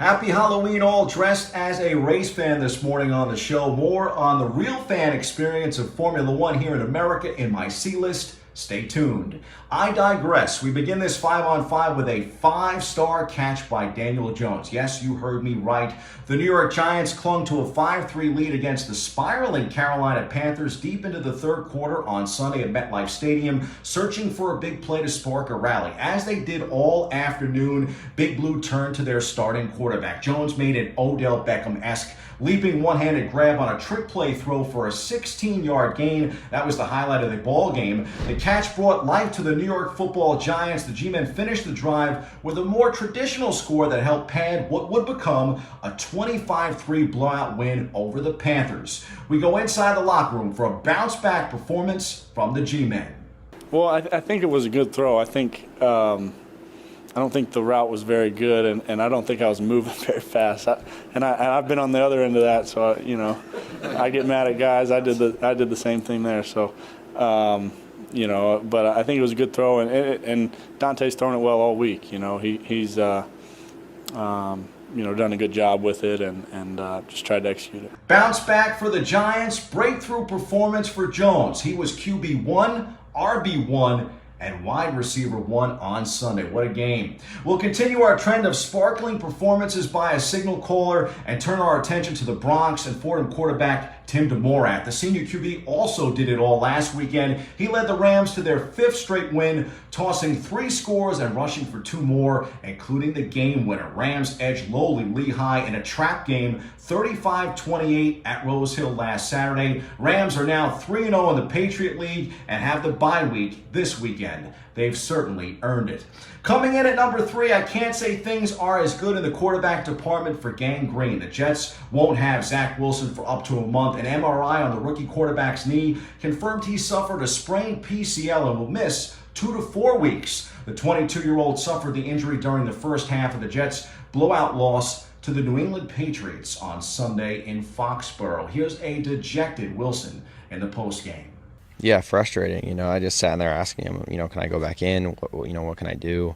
Happy Halloween, all dressed as a race fan this morning on the show. More on the real fan experience of Formula One here in America in my C-list. Stay tuned. I digress. We begin this 5-on-5 with a 5-star catch by Daniel Jones. Yes, you heard me right. The New York Giants clung to a 5-3 lead against the spiraling Carolina Panthers deep into the third quarter on Sunday at MetLife Stadium, searching for a big play to spark a rally. As they did all afternoon, Big Blue turned to their starting quarterback. Jones made an Odell Beckham-esque leaping one-handed grab on a trick play throw for a 16-yard gain. That was the highlight of the ball game. The catch brought life to the New York Football Giants. The G-men finished the drive with a more traditional score that helped pad what would become a 25-3 blowout win over the Panthers. We go inside the locker room for a bounce-back performance from the G-men. Well, I think it was a good throw. I don't think the route was very good, and I don't think I was moving very fast. I've been on the other end of that, so I get mad at guys. I did the same thing there. So, but I think it was a good throw, and Dante's thrown it well all week. He's done a good job with it, and just tried to execute it. Bounce back for the Giants. Breakthrough performance for Jones. He was QB1, RB1, and wide receiver 1 on Sunday. What a game. We'll continue our trend of sparkling performances by a signal caller and turn our attention to the Bronx and Fordham quarterback Tim Demorat. The senior QB also did it all last weekend. He led the Rams to their 5th straight win, tossing 3 scores and rushing for 2 more, including the game winner. Rams edged lowly Lehigh in a trap game, 35-28 at Rose Hill last Saturday. Rams are now 3-0 in the Patriot League and have the bye week this weekend. They've certainly earned it. Coming in at number 3, I can't say things are as good in the quarterback department for Gang Green. The Jets won't have Zach Wilson for up to a month. An MRI on the rookie quarterback's knee confirmed he suffered a sprained PCL and will miss 2 to 4 weeks. The 22-year-old suffered the injury during the first half of the Jets' blowout loss to the New England Patriots on Sunday in Foxborough. Here's a dejected Wilson in the postgame. Yeah, frustrating. I just sat in there asking him, can I go back in? What can I do?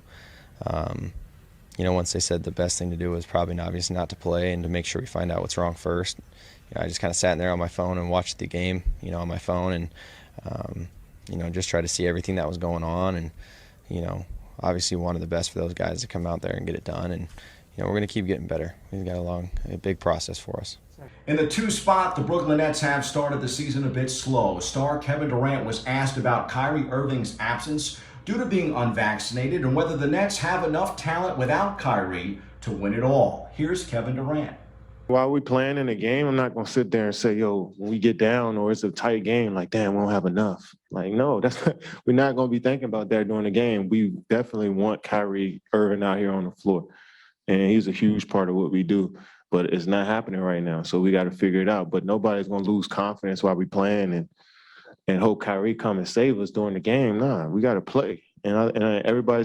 Once they said the best thing to do was probably obviously not to play and to make sure we find out what's wrong first. I just kind of sat in there on my phone and watched the game, on my phone and, just try to see everything that was going on. And, obviously wanted the best for those guys to come out there and get it done. And, we're going to keep getting better. We've got a big process for us. In the 2 spot, the Brooklyn Nets have started the season a bit slow. Star Kevin Durant was asked about Kyrie Irving's absence due to being unvaccinated and whether the Nets have enough talent without Kyrie to win it all. Here's Kevin Durant. While we playing in a game, I'm not going to sit there and say, when we get down or it's a tight game, like, damn, we don't have enough. Like, no, we're not going to be thinking about that during the game. We definitely want Kyrie Irving out here on the floor. And he's a huge part of what we do. But it's not happening right now, so we got to figure it out. But nobody's going to lose confidence while we playing and hope Kyrie come and save us during the game. Nah, we got to play. And everybody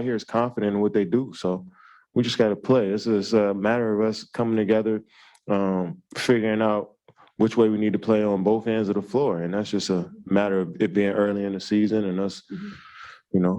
here is confident in what they do, so we just got to play. This is a matter of us coming together, figuring out which way we need to play on both ends of the floor. And that's just a matter of it being early in the season and us,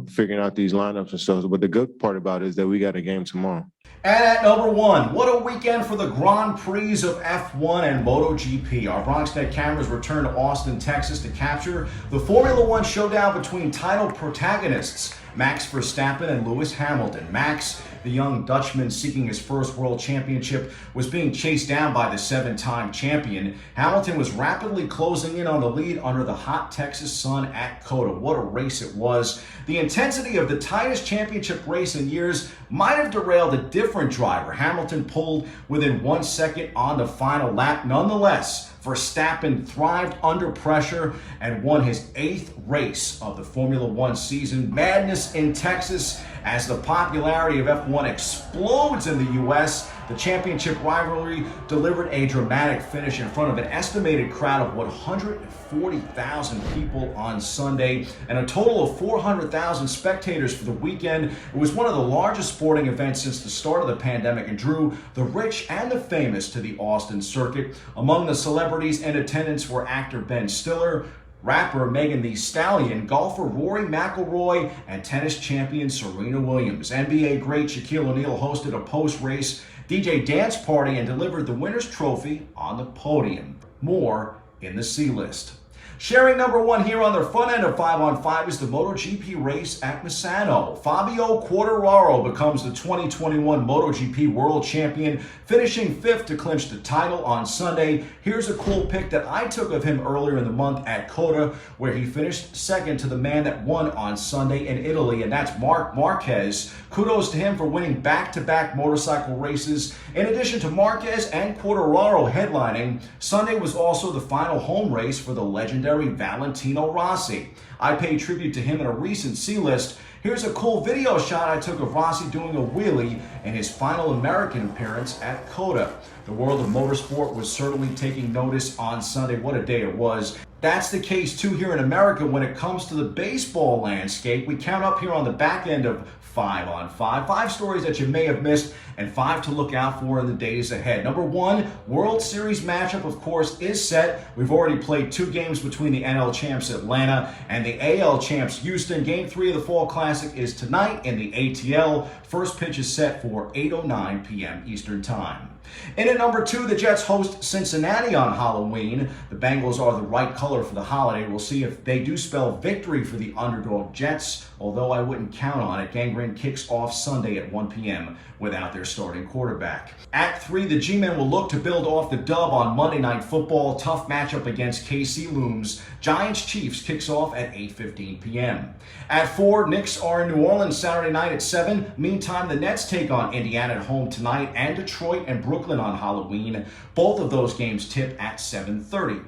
figuring out these lineups and stuff. But the good part about it is that we got a game tomorrow. And at number 1, what a weekend for the Grand Prix of F1 and MotoGP. Our BronxNet cameras return to Austin, Texas to capture the Formula One showdown between title protagonists Max Verstappen and Lewis Hamilton. Max, the young Dutchman seeking his first world championship, was being chased down by the 7-time champion. Hamilton was rapidly closing in on the lead under the hot Texas sun at COTA. What a race it was. The intensity of the tightest championship race in years might have derailed a different driver. Hamilton pulled within 1 second on the final lap. Nonetheless, Verstappen thrived under pressure and won his 8th race of the Formula One season. Madness in Texas as the popularity of F1 explodes in the U.S. The championship rivalry delivered a dramatic finish in front of an estimated crowd of 140,000 people on Sunday and a total of 400,000 spectators for the weekend. It was one of the largest sporting events since the start of the pandemic and drew the rich and the famous to the Austin circuit. Among the celebrities in attendance were actor Ben Stiller, rapper Megan Thee Stallion, golfer Rory McIlroy, and tennis champion Serena Williams. NBA great Shaquille O'Neal hosted a post-race DJ dance party and delivered the winner's trophy on the podium. More in the C list. Sharing number one here on their front end of 5 on 5 is the MotoGP race at Misano. Fabio Quartararo becomes the 2021 MotoGP World Champion, finishing 5th to clinch the title on Sunday. Here's a cool pic that I took of him earlier in the month at Coda, where he finished 2nd to the man that won on Sunday in Italy, and that's Marc Marquez. Kudos to him for winning back-to-back motorcycle races. In addition to Marquez and Quartararo headlining, Sunday was also the final home race for the legendary Valentino Rossi. I paid tribute to him in a recent C-list. Here's a cool video shot I took of Rossi doing a wheelie in his final American appearance at Coda. The world of motorsport was certainly taking notice on Sunday. What a day it was. That's the case too here in America when it comes to the baseball landscape. We count up here on the back end of 5 on 5. 5 stories that you may have missed and 5 to look out for in the days ahead. Number 1, World Series matchup, of course, is set. We've already played 2 games between the NL champs Atlanta and the AL champs Houston. Game 3 of the Fall Classic is tonight in the ATL. First pitch is set for 8:09 p.m. Eastern Time. In at number 2, the Jets host Cincinnati on Halloween. The Bengals are the right color for the holiday. We'll see if they do spell victory for the underdog Jets, although I wouldn't count on it. Gangrene kicks off Sunday at 1 p.m. without their starting quarterback. At 3, the G-Men will look to build off the dub on Monday Night Football. Tough matchup against KC looms. Giants-Chiefs kicks off at 8:15 p.m. At 4, Knicks are in New Orleans Saturday night at 7. Meantime, the Nets take on Indiana at home tonight, and Detroit and Brooklyn on Halloween. Both of those games tip at 7:30.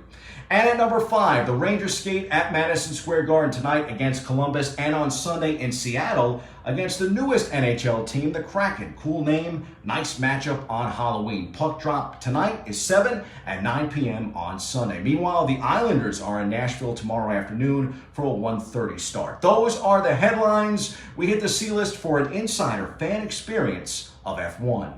And at number 5, the Rangers skate at Madison Square Garden tonight against Columbus, and on Sunday in Seattle against the newest NHL team, the Kraken. Cool name, nice matchup on Halloween. Puck drop tonight is 7 at 9 p.m. on Sunday. Meanwhile, the Islanders are in Nashville tomorrow afternoon for a 1:30 start. Those are the headlines. We hit the C-list for an insider fan experience of F1.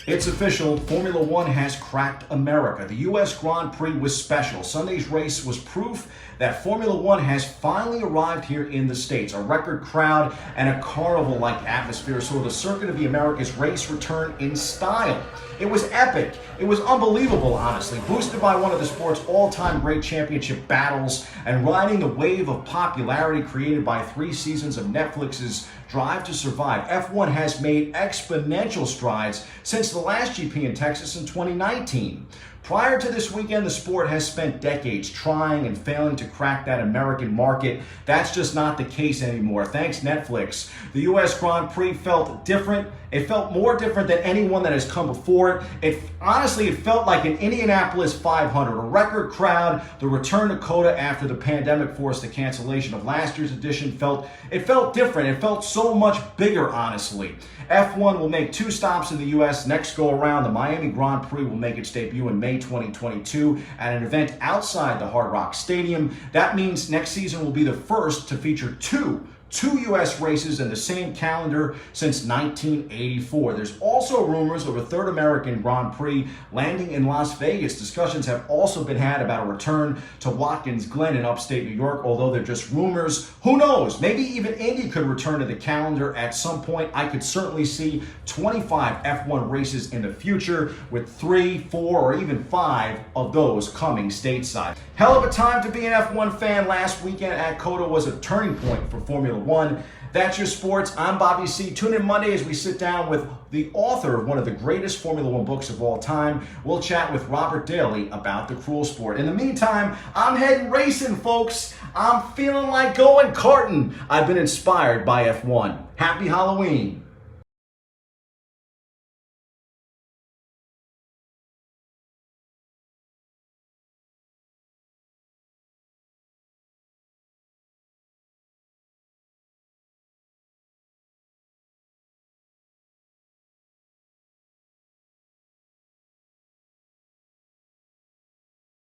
It's official, Formula One has cracked America. The U.S. Grand Prix was special. Sunday's race was proof that Formula One has finally arrived here in the States. A record crowd and a carnival-like atmosphere saw the Circuit of the Americas race return in style. It was epic. It was unbelievable, honestly, boosted by one of the sport's all-time great championship battles and riding the wave of popularity created by 3 seasons of Netflix's Drive to Survive. F1 has made exponential strides since the last GP in Texas in 2019. Prior to this weekend, the sport has spent decades trying and failing to crack that American market. That's just not the case anymore. Thanks, Netflix. The U.S. Grand Prix felt different. It felt more different than anyone that has come before it. Honestly, it felt like an Indianapolis 500, a record crowd. The return to Coda after the pandemic forced the cancellation of last year's edition felt different. It felt so much bigger, honestly. F1 will make 2 stops in the U.S. next go around. The Miami Grand Prix will make its debut in May 2022 at an event outside the Hard Rock Stadium. That means next season will be the first to feature two U.S. races in the same calendar since 1984. There's also rumors of a 3rd American Grand Prix landing in Las Vegas. Discussions have also been had about a return to Watkins Glen in upstate New York, although they're just rumors. Who knows? Maybe even Indy could return to the calendar at some point. I could certainly see 25 F1 races in the future, with 3, 4, or even 5 of those coming stateside. Hell of a time to be an F1 fan. Last weekend at Coda was a turning point for Formula One. That's your sports. I'm Bobby C. Tune in Monday as we sit down with the author of one of the greatest Formula One books of all time. We'll chat with Robert Daly about the cruel sport. In the meantime, I'm heading racing, folks. I'm feeling like going karting. I've been inspired by F1. Happy Halloween.